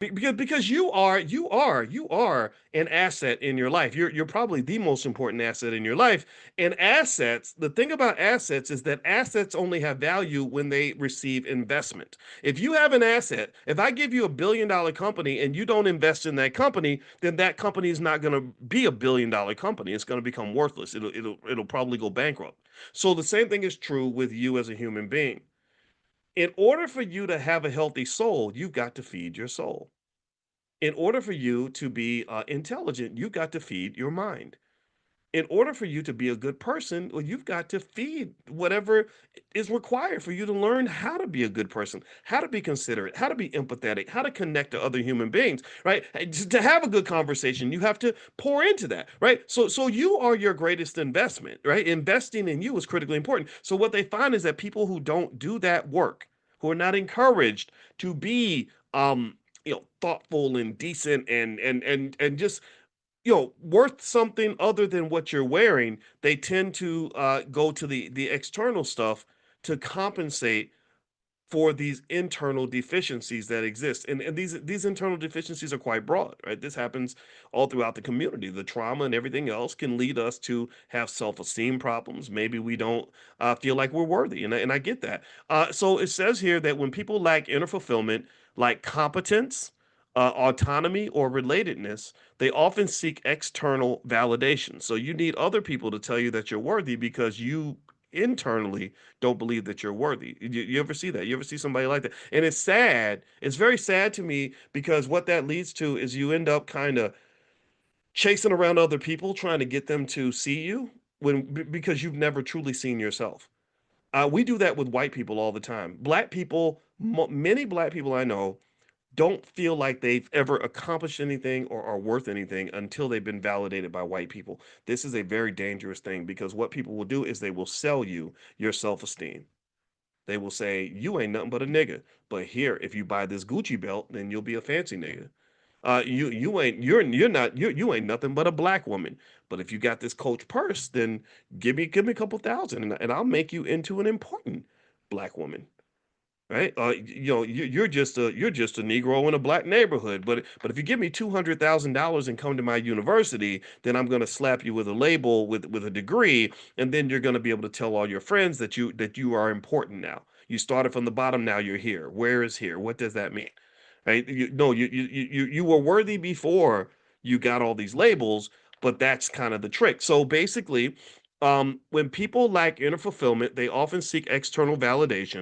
Because you are an asset in your life. You're probably the most important asset in your life. And assets, the thing about assets is that assets only have value when they receive investment. If you have an asset, if I give you $1 billion company and you don't invest in that company, then that company is not going to be $1 billion company. It's going to become worthless. It'll probably go bankrupt. So the same thing is true with you as a human being. In order for you to have a healthy soul, you've got to feed your soul. In order for you to be intelligent, you've got to feed your mind. In order for you to be a good person, well, you've got to feed whatever is required for you to learn how to be a good person, how to be considerate, how to be empathetic, how to connect to other human beings, right? To have a good conversation, you have to pour into that, right? So you are your greatest investment, right? Investing in you is critically important. So what they find is that people who don't do that work, who are not encouraged to be thoughtful and decent and just worth something other than what you're wearing, they tend to go to the external stuff to compensate for these internal deficiencies that exist. And these internal deficiencies are quite broad, right? This happens all throughout the community. The trauma and everything else can lead us to have self-esteem problems. Maybe we don't feel like we're worthy, and I get that. So it says here that when people lack inner fulfillment, like competence, autonomy, or relatedness, they often seek external validation. So you need other people to tell you that you're worthy because you internally don't believe that you're worthy. You ever see that? You ever see somebody like that? And it's sad. It's very sad to me because what that leads to is you end up kind of chasing around other people trying to get them to see you because you've never truly seen yourself. We do that with white people all the time. Black people, many black people I know don't feel like they've ever accomplished anything or are worth anything until they've been validated by white people. This is a very dangerous thing because what people will do is they will sell you your self-esteem. They will say, you ain't nothing but a nigga. But here, if you buy this Gucci belt, then you'll be a fancy nigga. You ain't nothing but a black woman. But if you got this Coach purse, then give me a couple thousand, and I'll make you into an important black woman, right? You're just a Negro in a black neighborhood. But if you give me $200,000 and come to my university, then I'm going to slap you with a label with a degree, and then you're going to be able to tell all your friends that you are important now. You started from the bottom, now you're here. Where is here? What does that mean? Right? No, you were worthy before you got all these labels, but that's kind of the trick. So basically, when people lack inner fulfillment, they often seek external validation